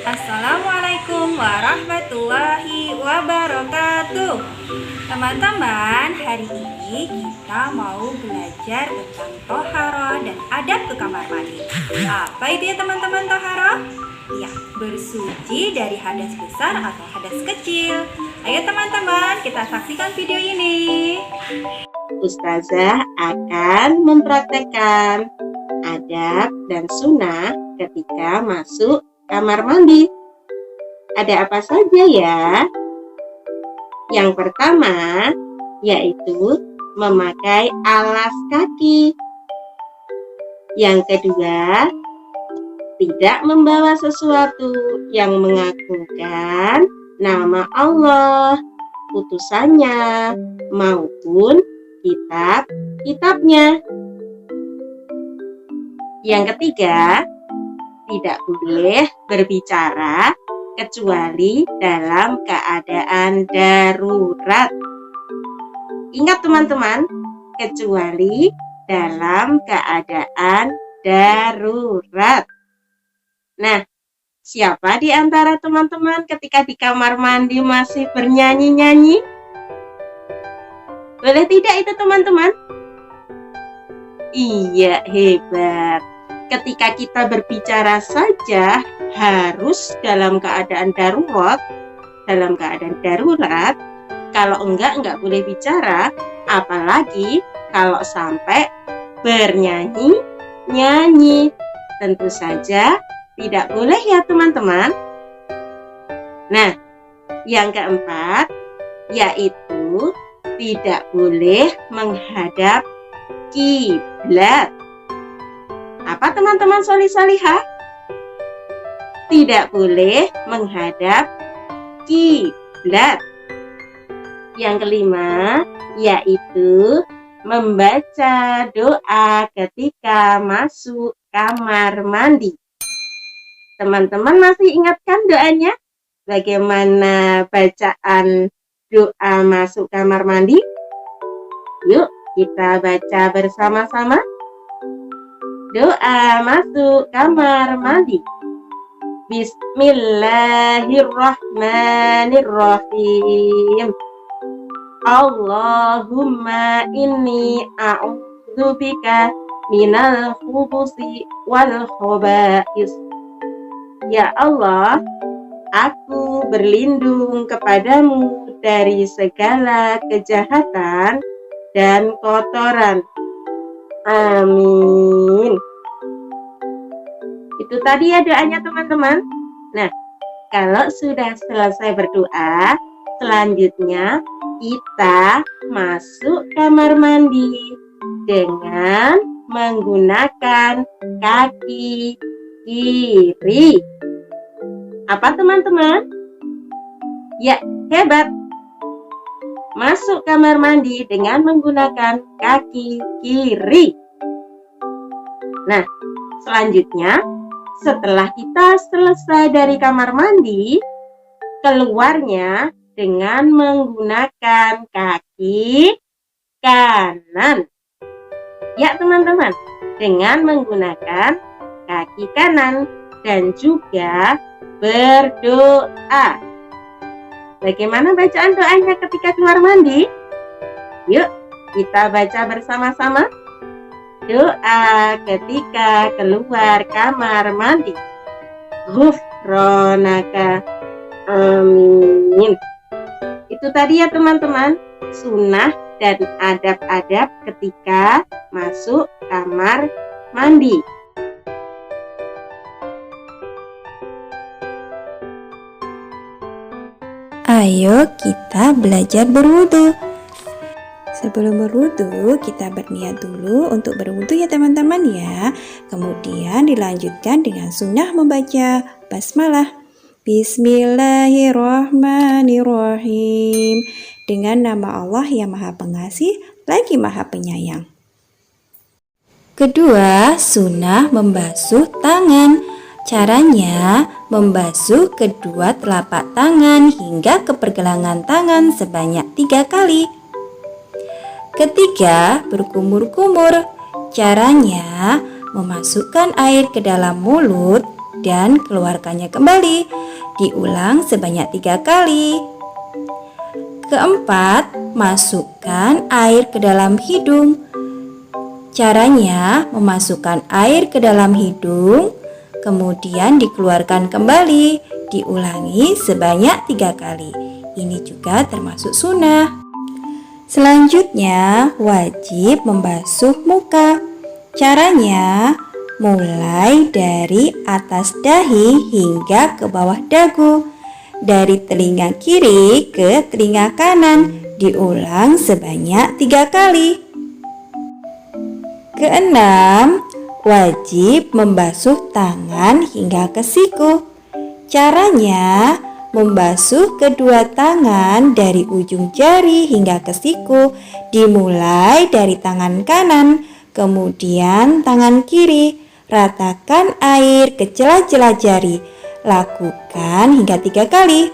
Assalamualaikum warahmatullahi wabarakatuh. Teman-teman, hari ini kita mau belajar tentang toharo dan adab ke kamar mandi. Apa itu ya teman-teman toharo? Ya, bersuci dari hadas besar atau hadas kecil. Ayo teman-teman, kita saksikan video ini. Ustazah akan mempraktekkan adab dan sunnah ketika masuk kamar mandi. Ada apa saja ya? Yang pertama yaitu memakai alas kaki. Yang kedua, tidak membawa sesuatu yang mengagungkan nama Allah, putusannya, maupun kitab-kitabnya. Yang ketiga, tidak boleh berbicara kecuali dalam keadaan darurat. Ingat teman-teman, kecuali dalam keadaan darurat. Nah, siapa di antara teman-teman ketika di kamar mandi masih bernyanyi-nyanyi? Boleh tidak itu teman-teman? Iya, hebat. Ketika kita berbicara saja harus dalam keadaan darurat. Kalau enggak boleh bicara, apalagi kalau sampai bernyanyi-nyanyi. Tentu saja tidak boleh ya teman-teman. Nah, yang keempat yaitu tidak boleh menghadap kiblat. Apa teman-teman solih-solihah? Tidak boleh menghadap kiblat. Yang kelima yaitu membaca doa ketika masuk kamar mandi. Teman-teman masih ingatkan doanya? Bagaimana bacaan doa masuk kamar mandi? Yuk kita baca bersama-sama. Doa masuk kamar mandi. Bismillahirrahmanirrahim. Allahumma inni a'udzubika minal khubusi wal khaba'is. Ya Allah, aku berlindung kepadamu dari segala kejahatan dan kotoran. Amin. Itu tadi ya doanya teman-teman. Nah, kalau sudah selesai berdoa, selanjutnya kita masuk kamar mandi dengan menggunakan kaki kiri. Apa teman-teman? Ya, hebat. Masuk kamar mandi dengan menggunakan kaki kiri. Nah, selanjutnya setelah kita selesai dari kamar mandi, keluarnya dengan menggunakan kaki kanan. Ya teman-teman, dengan menggunakan kaki kanan dan juga berdoa. Bagaimana bacaan doanya ketika keluar mandi? Yuk, kita baca bersama-sama. Doa ketika keluar kamar mandi. Ghufronaka. Amin. Itu tadi ya teman-teman, sunnah dan adab-adab ketika masuk kamar mandi. Ayo kita belajar berwudu. Sebelum berwudu, kita berniat dulu untuk berwudu ya teman-teman ya. Kemudian dilanjutkan dengan sunnah membaca basmalah. Bismillahirrahmanirrahim. Dengan nama Allah yang Maha Pengasih lagi Maha Penyayang. Kedua, sunnah membasuh tangan. Caranya membasuh kedua telapak tangan hingga ke pergelangan tangan sebanyak 3 kali. Ketiga, berkumur-kumur. Caranya memasukkan air ke dalam mulut dan keluarkannya kembali. Diulang sebanyak 3 kali. Keempat, masukkan air ke dalam hidung. Caranya memasukkan air ke dalam hidung, kemudian dikeluarkan kembali. Diulangi sebanyak 3 kali. Ini juga termasuk sunnah. Selanjutnya, wajib membasuh muka. Caranya mulai dari atas dahi hingga ke bawah dagu, dari telinga kiri ke telinga kanan. Diulang sebanyak 3 kali. Keenam, wajib membasuh tangan hingga ke siku. Caranya membasuh kedua tangan dari ujung jari hingga ke siku, dimulai dari tangan kanan, kemudian tangan kiri. Ratakan air ke celah-celah jari. Lakukan hingga 3 kali.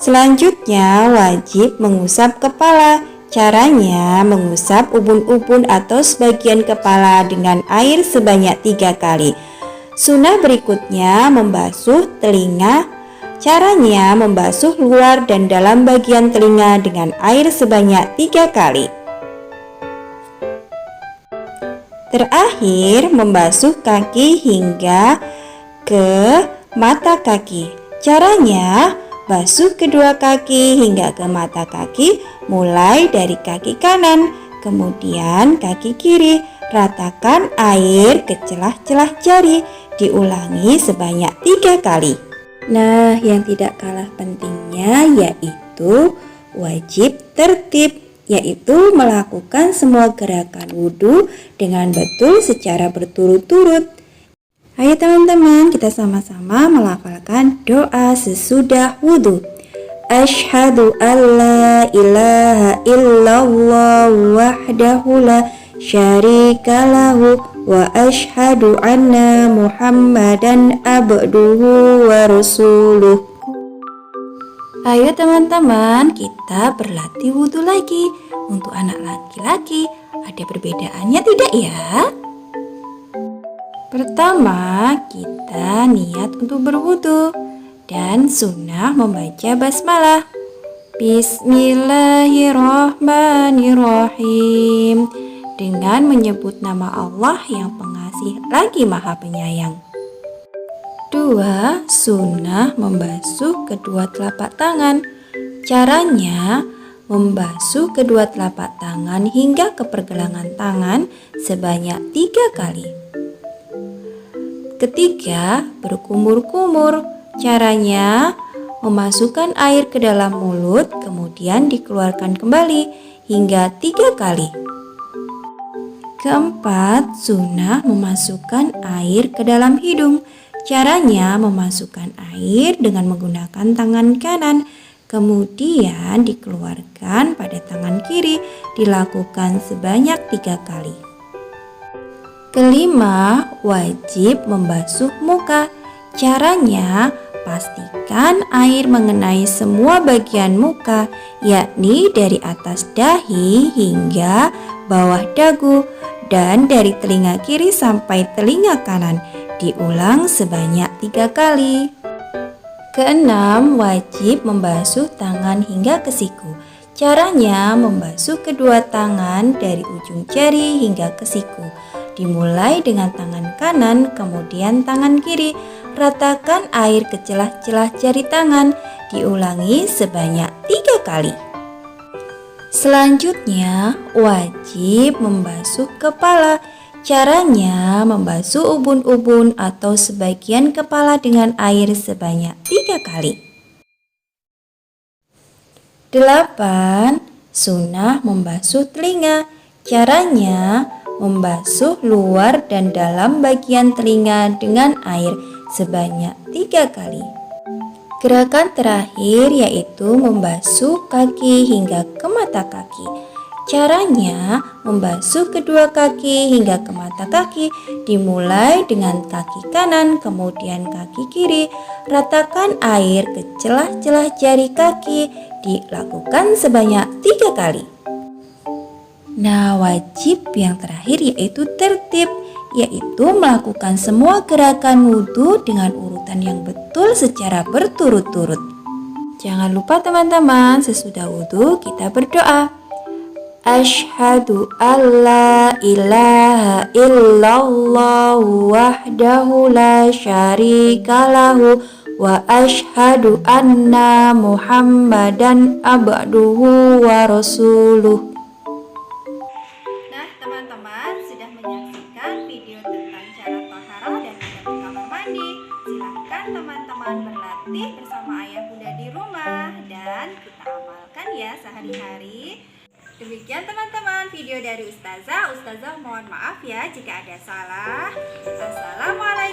Selanjutnya wajib mengusap kepala. Caranya mengusap ubun-ubun atau sebagian kepala dengan air sebanyak 3 kali. Sunnah berikutnya membasuh telinga. Caranya membasuh luar dan dalam bagian telinga dengan air sebanyak 3 kali. Terakhir, membasuh kaki hingga ke mata kaki. Caranya basuh kedua kaki hingga ke mata kaki, mulai dari kaki kanan, kemudian kaki kiri. Ratakan air ke celah-celah jari. Diulangi sebanyak 3 kali. Nah, yang tidak kalah pentingnya yaitu wajib tertib, yaitu melakukan semua gerakan wudhu dengan betul secara berturut-turut. Ayo teman-teman, kita sama-sama melafalkan doa sesudah wudhu. Asyhadu an la ilaha illallah wahdahu la syarika lahu wa asyhadu anna Muhammadan abduhu wa rasuluh. Ayo teman-teman, kita berlatih wudhu lagi. Untuk anak laki-laki, ada perbedaannya tidak ya? Pertama, kita niat untuk berwudhu dan sunnah membaca basmalah. Bismillahirrahmanirrahim, dengan menyebut nama Allah yang pengasih lagi maha penyayang. 2. Sunnah membasuh kedua telapak tangan. Caranya membasuh kedua telapak tangan hingga ke pergelangan tangan sebanyak 3 kali. Ketiga, berkumur-kumur. Caranya memasukkan air ke dalam mulut, kemudian dikeluarkan kembali hingga 3 kali. Keempat, sunnah memasukkan air ke dalam hidung. Caranya memasukkan air dengan menggunakan tangan kanan, kemudian dikeluarkan pada tangan kiri. Dilakukan sebanyak 3 kali. Kelima, wajib membasuh muka. Caranya pastikan air mengenai semua bagian muka, yakni dari atas dahi hingga bawah dagu dan dari telinga kiri sampai telinga kanan. Diulang sebanyak 3 kali. Keenam, wajib membasuh tangan hingga ke siku. Caranya membasuh kedua tangan dari ujung jari hingga ke siku. Dimulai dengan tangan kanan, kemudian tangan kiri. Ratakan air ke celah-celah jari tangan. Diulangi sebanyak 3 kali. Selanjutnya, wajib membasuh kepala. Caranya membasuh ubun-ubun atau sebagian kepala dengan air sebanyak 3 kali. 8. Sunnah membasuh telinga. Caranya membasuh luar dan dalam bagian telinga dengan air sebanyak 3 kali. Gerakan terakhir yaitu membasuh kaki hingga ke mata kaki. Caranya membasuh kedua kaki hingga ke mata kaki, dimulai dengan kaki kanan, kemudian kaki kiri. Ratakan air ke celah-celah jari kaki. Dilakukan sebanyak 3 kali. Nah, wajib yang terakhir yaitu tertib, yaitu melakukan semua gerakan wudhu dengan urutan yang betul secara berturut-turut. Jangan lupa teman-teman, sesudah wudhu kita berdoa. Asyhadu alla ilaha illallah wahdahu la syarika lahu wa asyhadu anna Muhammadan abduhu wa rasuluh. Nah, teman-teman sudah menyaksikan video tentang cara taharah dan adab kamar mandi. Silahkan teman-teman berlatih bersama ayah bunda di rumah dan kita amalkan ya sehari-hari. Demikian teman-teman video dari Ustazah. Ustazah mohon maaf ya jika ada salah. Assalamualaikum.